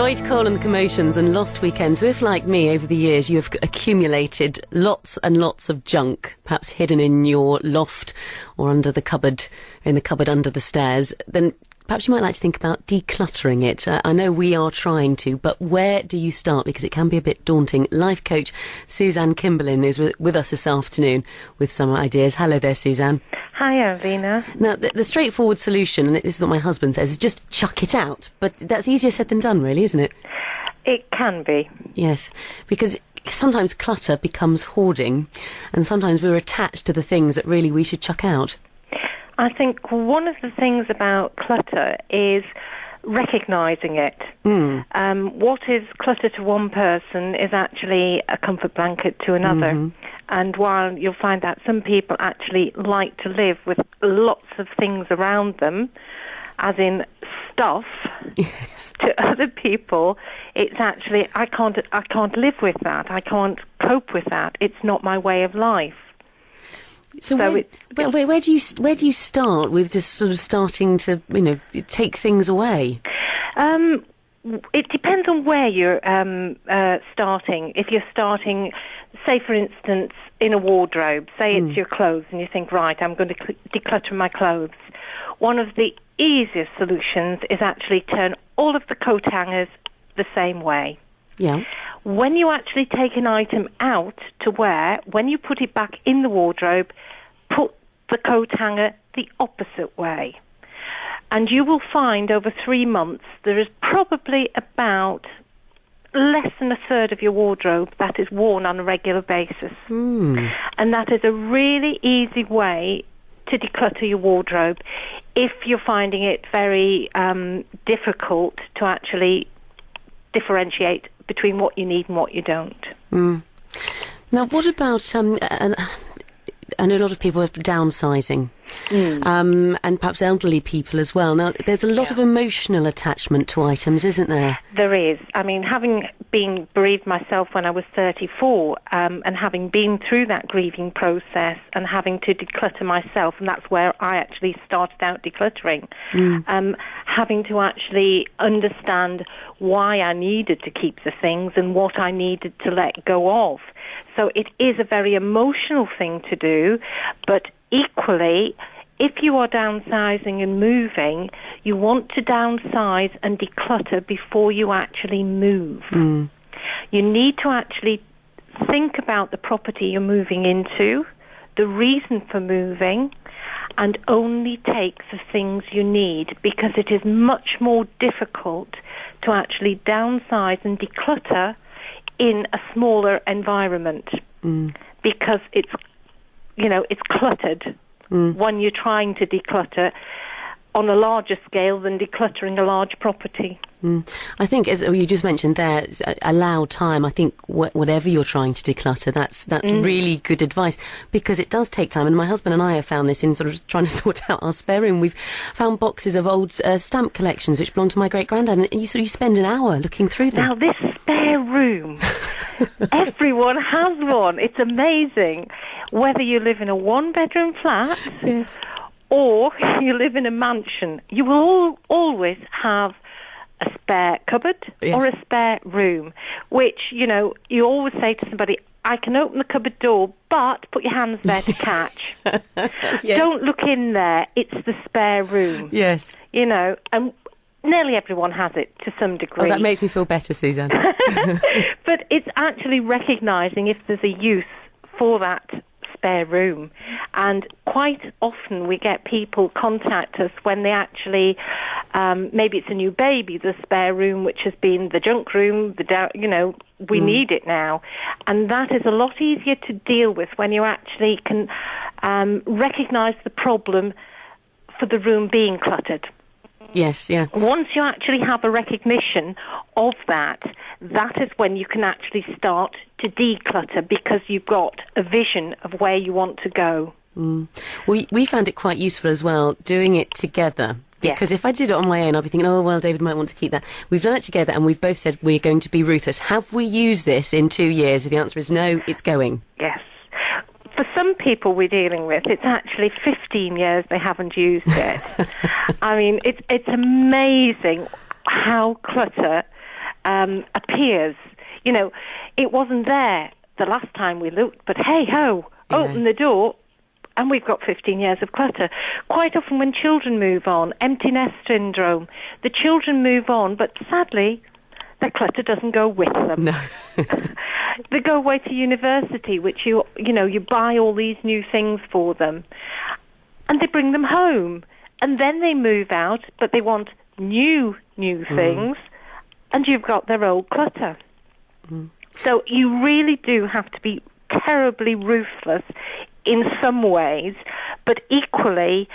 Avoid colon commotions and lost weekends. So if, like me, over the years you have accumulated lots and lots of junk, perhaps hidden in your loft or under the cupboard, in the cupboard under the stairs, then perhaps you might like to think about decluttering it. I know we are trying to, but where do you start? Because it can be a bit daunting. Life coach Suzanne Kimberlin is with us this afternoon with some ideas. Hello there, Suzanne. Hi, Arvina. Now, the straightforward solution, and this is what my husband says, is just chuck it out. But that's easier said than done, really, isn't it? It can be. Yes, because sometimes clutter becomes hoarding, and sometimes we're attached to the things that really we should chuck out. I think one of the things about clutter is recognising it. What is clutter to one person is actually a comfort blanket to another. Mm-hmm. And while you'll find that some people actually like to live with lots of things around them, as in stuff, yes, to other people, it's actually, I can't live with that. I can't cope with that. It's not my way of life. So where do you start with just sort of starting to, take things away? It depends on where you're starting. If you're starting, say, for instance, in a wardrobe, say it's your clothes, and you think, right, I'm going to declutter my clothes. One of the easiest solutions is actually turn all of the coat hangers the same way. Yeah. When you actually take an item out to wear, when you put it back in the wardrobe, put the coat hanger the opposite way. And you will find over 3 months there is probably about less than a third of your wardrobe that is worn on a regular basis. And that is a really easy way to declutter your wardrobe if you're finding it very difficult to actually differentiate between what you need and what you don't. Now, what about, I know a lot of people are downsizing, and perhaps elderly people as well. Now, there's a lot of emotional attachment to items, isn't there? There is. I mean, having been bereaved myself when I was 34, and having been through that grieving process and having to declutter myself, and that's where I actually started out decluttering, having to actually understand why I needed to keep the things and what I needed to let go of. So it is a very emotional thing to do, but equally, if you are downsizing and moving, you want to downsize and declutter before you actually move. You need to actually think about the property you're moving into, the reason for moving, and only take the things you need, because it is much more difficult to actually downsize and declutter in a smaller environment, because it's cluttered when you're trying to declutter on a larger scale than decluttering a large property. I think, as you just mentioned there, allow time. I think whatever you're trying to declutter, that's really good advice, because it does take time. And my husband and I have found this in sort of trying to sort out our spare room. We've found boxes of old stamp collections which belonged to my great-granddad, and you spend an hour looking through them. Now, this spare room, everyone has one. It's amazing. Whether you live in a one-bedroom flat, yes, or you live in a mansion, you will always have a spare cupboard, yes, or a spare room, which, you always say to somebody, I can open the cupboard door, but put your hands there to catch. Yes. Don't look in there. It's the spare room. Yes. And nearly everyone has it to some degree. Oh, that makes me feel better, Suzanne. But it's actually recognising if there's a use for that spare room. And quite often we get people contact us when they actually, maybe it's a new baby, the spare room, which has been the junk room, we need it now. And that is a lot easier to deal with when you actually can recognise the problem for the room being cluttered. Yes, yeah. Once you actually have a recognition of that is when you can actually start to declutter, because you've got a vision of where you want to go. We found it quite useful as well, doing it together. Because if I did it on my own, I'd be thinking, oh, well, David might want to keep that. We've done it together, and we've both said we're going to be ruthless. Have we used this in 2 years? The answer is no, it's going. Yes. For some people we're dealing with, it's actually 15 years they haven't used it. I mean, it's amazing how clutter appears. You know, it wasn't there the last time we looked, but hey-ho, open the door, and we've got 15 years of clutter. Quite often when children move on, empty nest syndrome, the children move on, but sadly, the clutter doesn't go with them. No. They go away to university, which you buy all these new things for them, and they bring them home. And then they move out, but they want new things, and you've got their old clutter. So you really do have to be terribly ruthless in some ways, but equally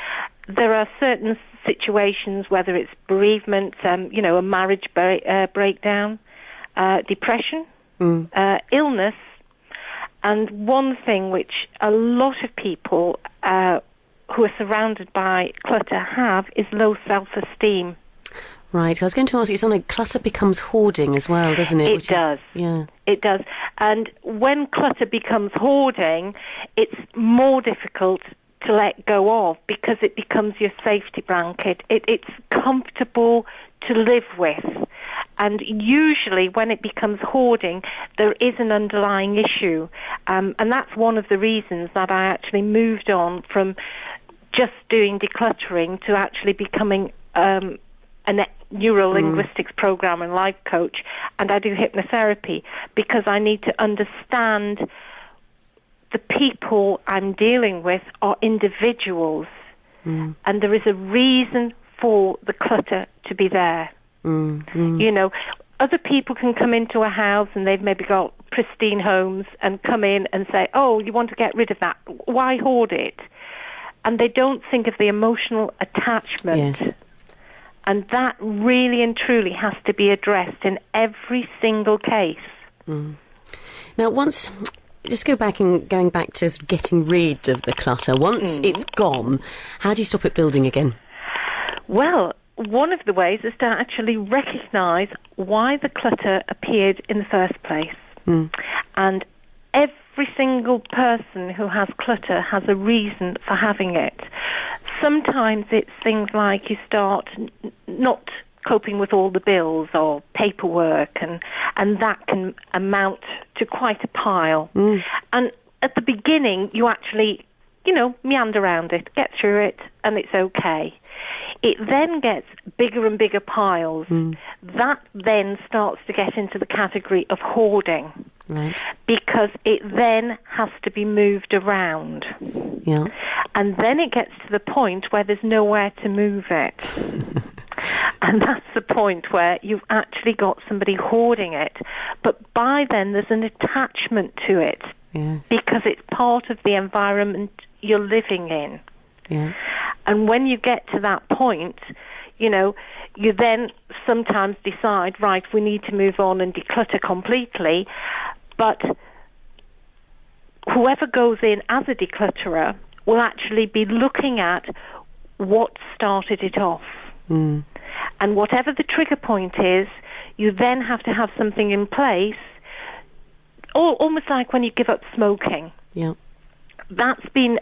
there are certain situations, whether it's bereavement, a marriage breakdown, depression, illness, and one thing which a lot of people who are surrounded by clutter have is low self-esteem. Right. I was going to ask you, it's like clutter becomes hoarding as well, doesn't it? It does. It does. And when clutter becomes hoarding, it's more difficult to let go of because it becomes your safety blanket. It's comfortable to live with. And usually when it becomes hoarding, there is an underlying issue. And that's one of the reasons that I actually moved on from just doing decluttering to actually becoming a neuro-linguistics program and life coach, and I do hypnotherapy because I need to understand the people I'm dealing with are individuals, and there is a reason for the clutter to be there. You know, other people can come into a house and they've maybe got pristine homes and come in and say, oh, you want to get rid of that, why hoard it? And they don't think of the emotional attachment. Yes. And that really and truly has to be addressed in every single case. Now, going back to getting rid of the clutter, once it's gone, how do you stop it building again? Well, one of the ways is to actually recognise why the clutter appeared in the first place. And every single person who has clutter has a reason for having it. Sometimes it's things like you start not coping with all the bills or paperwork, and that can amount to quite a pile. And at the beginning, you actually, meander around it, get through it, and it's okay. It then gets bigger and bigger piles. That then starts to get into the category of hoarding. Right. Because it then has to be moved around. Yeah. And then it gets to the point where there's nowhere to move it. And that's the point where you've actually got somebody hoarding it. But by then there's an attachment to it. Yeah. Because it's part of the environment you're living in. Yeah. And when you get to that point, you then sometimes decide, right, we need to move on and declutter completely. But whoever goes in as a declutterer will actually be looking at what started it off. And whatever the trigger point is, you then have to have something in place, almost like when you give up smoking. Yeah. That's been,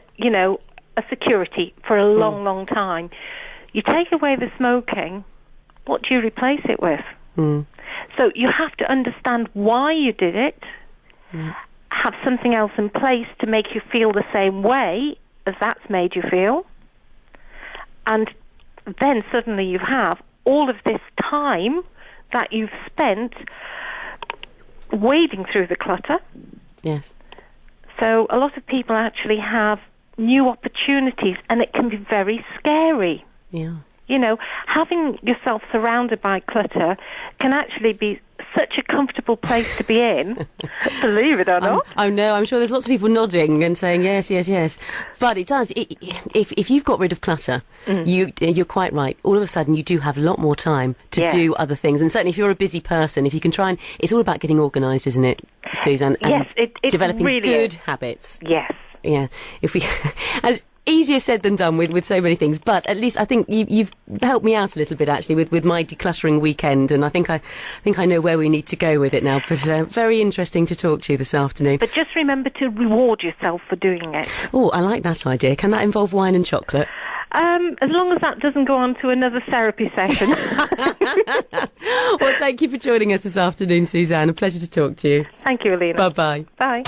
a security for a long, long time. You take away the smoking, what do you replace it with? So you have to understand why you did it, have something else in place to make you feel the same way as that's made you feel, and then suddenly you have all of this time that you've spent wading through the clutter. Yes. So a lot of people actually have new opportunities, and it can be very scary. Yeah. Having yourself surrounded by clutter can actually be such a comfortable place to be in, believe it or not. I know, I'm sure there's lots of people nodding and saying yes, yes, yes. But it does. If you've got rid of clutter, you're quite right. All of a sudden, you do have a lot more time to do other things. And certainly if you're a busy person, if you can try and... It's all about getting organised, isn't it, Suzanne? And yes, it developing really good is. Habits. Yes. Yeah. If we... as easier said than done with so many things, but at least I think you've helped me out a little bit actually with my decluttering weekend, and I think I know where we need to go with it now. But very interesting to talk to you this afternoon. But just remember to reward yourself for doing it. Oh, I like that idea. Can that involve wine and chocolate? As long as that doesn't go on to another therapy session. Well, thank you for joining us this afternoon, Suzanne. A pleasure to talk to you. Thank you, Alina. Bye-bye. Bye.